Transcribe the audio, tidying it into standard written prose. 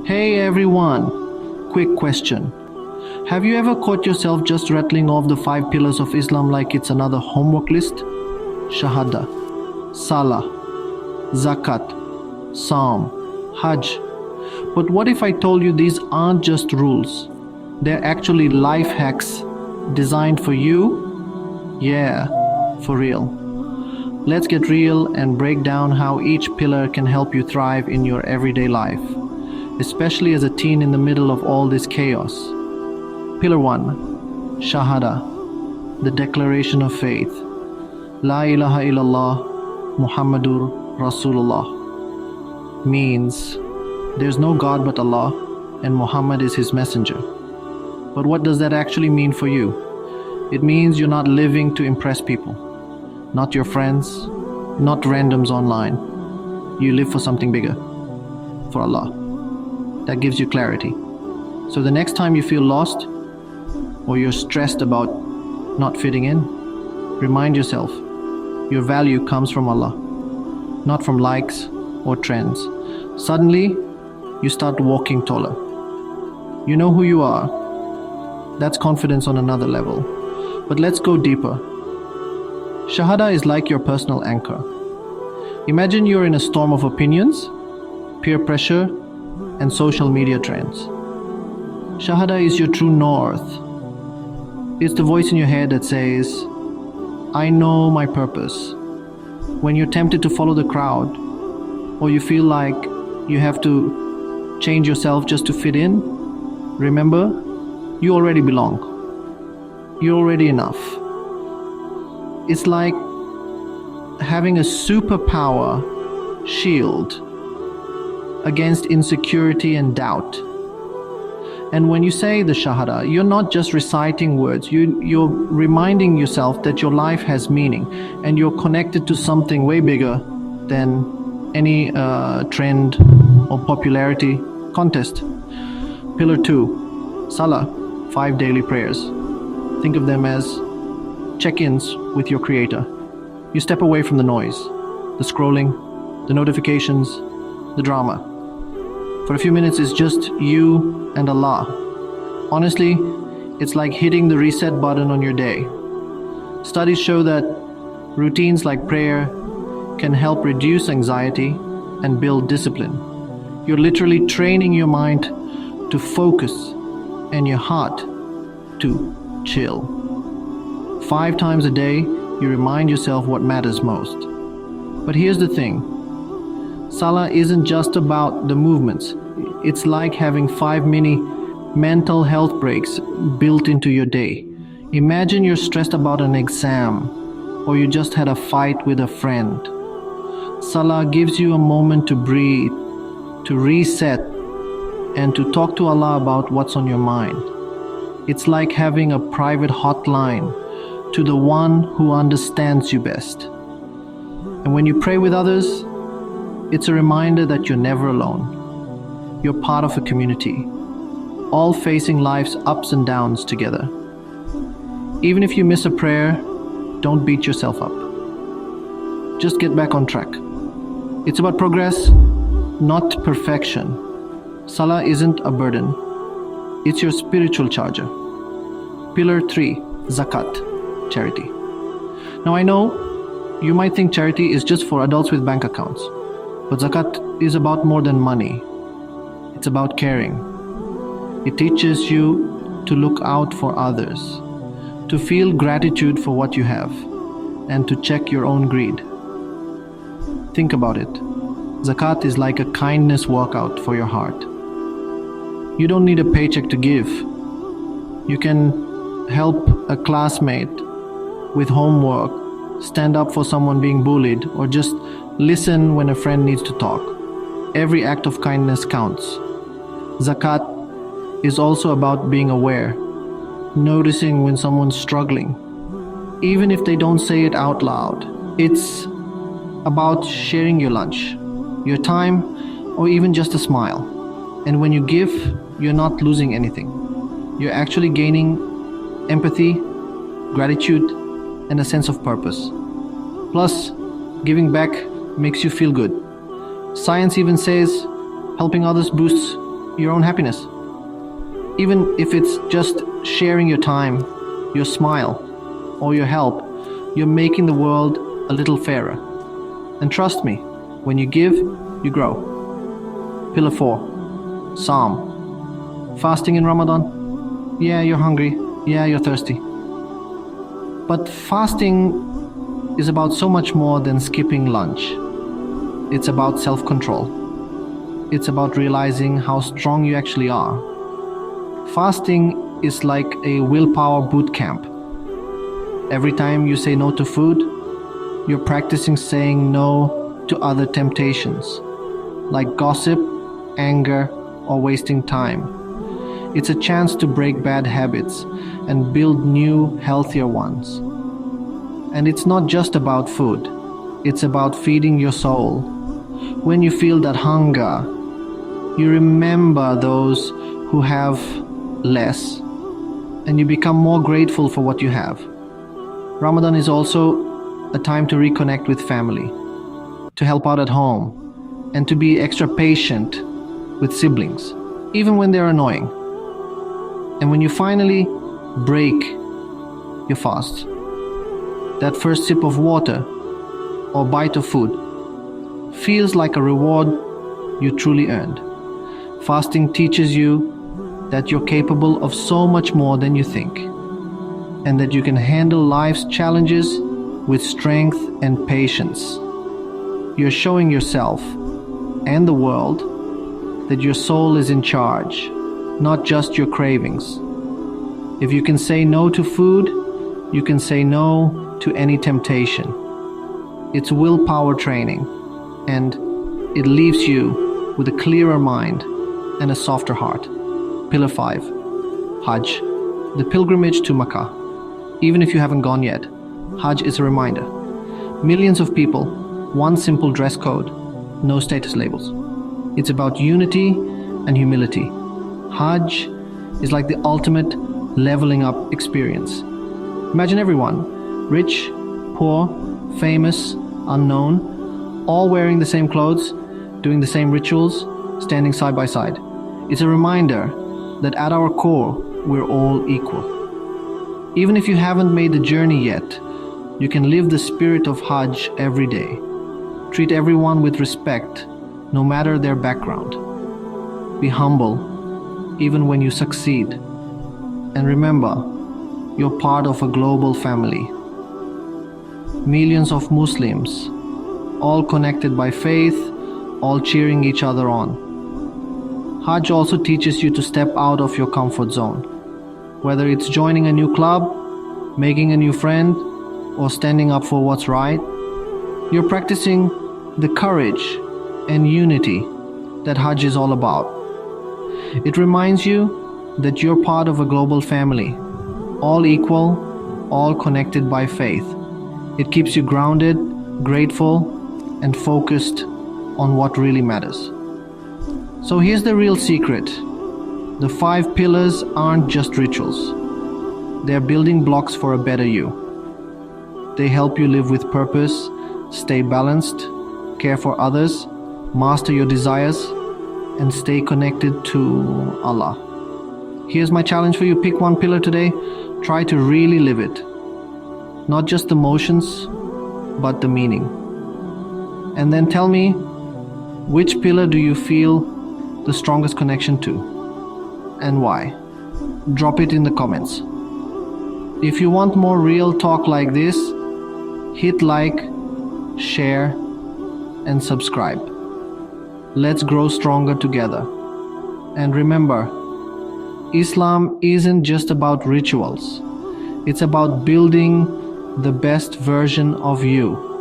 Hey everyone, quick question. Have you ever caught yourself just rattling off the 5 pillars of Islam like it's another homework list? Shahada, Salah, Zakat, Psalm, Hajj. But what if I told you these aren't just rules? They're actually life hacks designed for you? Yeah, for real. Let's get real and break down how each pillar can help you thrive in your everyday life, especially as a teen in the middle of all this chaos. Pillar 1. Shahada, the declaration of faith. La ilaha illallah Muhammadur Rasulullah means there's no God but Allah and Muhammad is his messenger. But what does that actually mean for you? It means you're not living to impress people, not your friends, not randoms online. You live for something bigger, for Allah. That gives you clarity. So the next time you feel lost or you're stressed about not fitting in, remind yourself your value comes from Allah, not from likes or trends. Suddenly, you start walking taller. You know who you are. That's confidence on another level. But let's go deeper. Shahada is like your personal anchor. Imagine you're in a storm of opinions, peer pressure, and social media trends. Shahada is your true north. It's the voice in your head that says, I know my purpose. When you're tempted to follow the crowd, or you feel like you have to change yourself just to fit in, remember, you already belong. You're already enough. It's like having a superpower shield against insecurity and doubt. And when you say the Shahada, you're not just reciting words, you're reminding yourself that your life has meaning and you're connected to something way bigger than any trend or popularity contest. Pillar 2, Salah, 5 daily prayers. Think of them as check-ins with your Creator. You step away from the noise, the scrolling, the notifications, the drama. For a few minutes, it's just you and Allah. Honestly, it's like hitting the reset button on your day. Studies show that routines like prayer can help reduce anxiety and build discipline. You're literally training your mind to focus and your heart to chill. 5 times a day, you remind yourself what matters most. But here's the thing. Salah isn't just about the movements. It's like having 5 mini mental health breaks built into your day. Imagine you're stressed about an exam or you just had a fight with a friend. Salah gives you a moment to breathe, to reset, and to talk to Allah about what's on your mind. It's like having a private hotline to the one who understands you best. And when you pray with others, it's a reminder that you're never alone. You're part of a community, all facing life's ups and downs together. Even if you miss a prayer, don't beat yourself up. Just get back on track. It's about progress, not perfection. Salah isn't a burden. It's your spiritual charger. Pillar 3, Zakat, charity. Now I know you might think charity is just for adults with bank accounts. But Zakat is about more than money. It's about caring. It teaches you to look out for others, to feel gratitude for what you have, and to check your own greed. Think about it. Zakat is like a kindness workout for your heart. You don't need a paycheck to give. You can help a classmate with homework, stand up for someone being bullied, or just listen when a friend needs to talk. Every act of kindness counts. Zakat is also about being aware, noticing when someone's struggling, even if they don't say it out loud. It's about sharing your lunch, your time, or even just a smile. And when you give, you're not losing anything. You're actually gaining empathy, gratitude, and a sense of purpose. Plus, giving back makes you feel good. Science even says helping others boosts your own happiness. Even if it's just sharing your time, your smile, or your help, you're making the world a little fairer. And trust me, when you give, you grow. Pillar 4. Psalm. Fasting in Ramadan? Yeah, you're hungry. Yeah, you're thirsty. But fasting is about so much more than skipping lunch. It's about self-control. It's about realizing how strong you actually are. Fasting is like a willpower boot camp. Every time you say no to food, you're practicing saying no to other temptations, like gossip, anger, or wasting time. It's a chance to break bad habits and build new, healthier ones. And it's not just about food, it's about feeding your soul. When you feel that hunger, you remember those who have less, and you become more grateful for what you have. Ramadan is also a time to reconnect with family, to help out at home, and to be extra patient with siblings, even when they're annoying. And when you finally break your fast, that first sip of water or bite of food feels like a reward you truly earned. Fasting teaches you that you're capable of so much more than you think, and that you can handle life's challenges with strength and patience. You're showing yourself and the world that your soul is in charge, not just your cravings. If you can say no to food, you can say no to any temptation. It's willpower training, and it leaves you with a clearer mind and a softer heart. Pillar 5. Hajj, the pilgrimage to Makkah. Even if you haven't gone yet, Hajj is a reminder. Millions of people, one simple dress code, no status labels. It's about unity and humility. Hajj is like the ultimate leveling up experience. Imagine everyone, rich, poor, famous, unknown, all wearing the same clothes, doing the same rituals, standing side by side. It's a reminder that at our core, we're all equal. Even if you haven't made the journey yet, you can live the spirit of Hajj every day. Treat everyone with respect, no matter their background. Be humble, even when you succeed. And remember, you're part of a global family. Millions of Muslims, all connected by faith, all cheering each other on. Hajj also teaches you to step out of your comfort zone. Whether it's joining a new club, making a new friend, or standing up for what's right, you're practicing the courage and unity that Hajj is all about. It reminds you that you're part of a global family, all equal, all connected by faith. It keeps you grounded, grateful, and focused on what really matters. So here's the real secret. The 5 pillars aren't just rituals. They're building blocks for a better you. They help you live with purpose, stay balanced, care for others, master your desires, and stay connected to Allah. Here's my challenge for you. Pick one pillar today. Try to really live it. Not just the motions, but the meaning. And then tell me, which pillar do you feel the strongest connection to, and why? Drop it in the comments. If you want more real talk like this, hit like, share, and subscribe. Let's grow stronger together. And remember, Islam isn't just about rituals. It's about building the best version of you.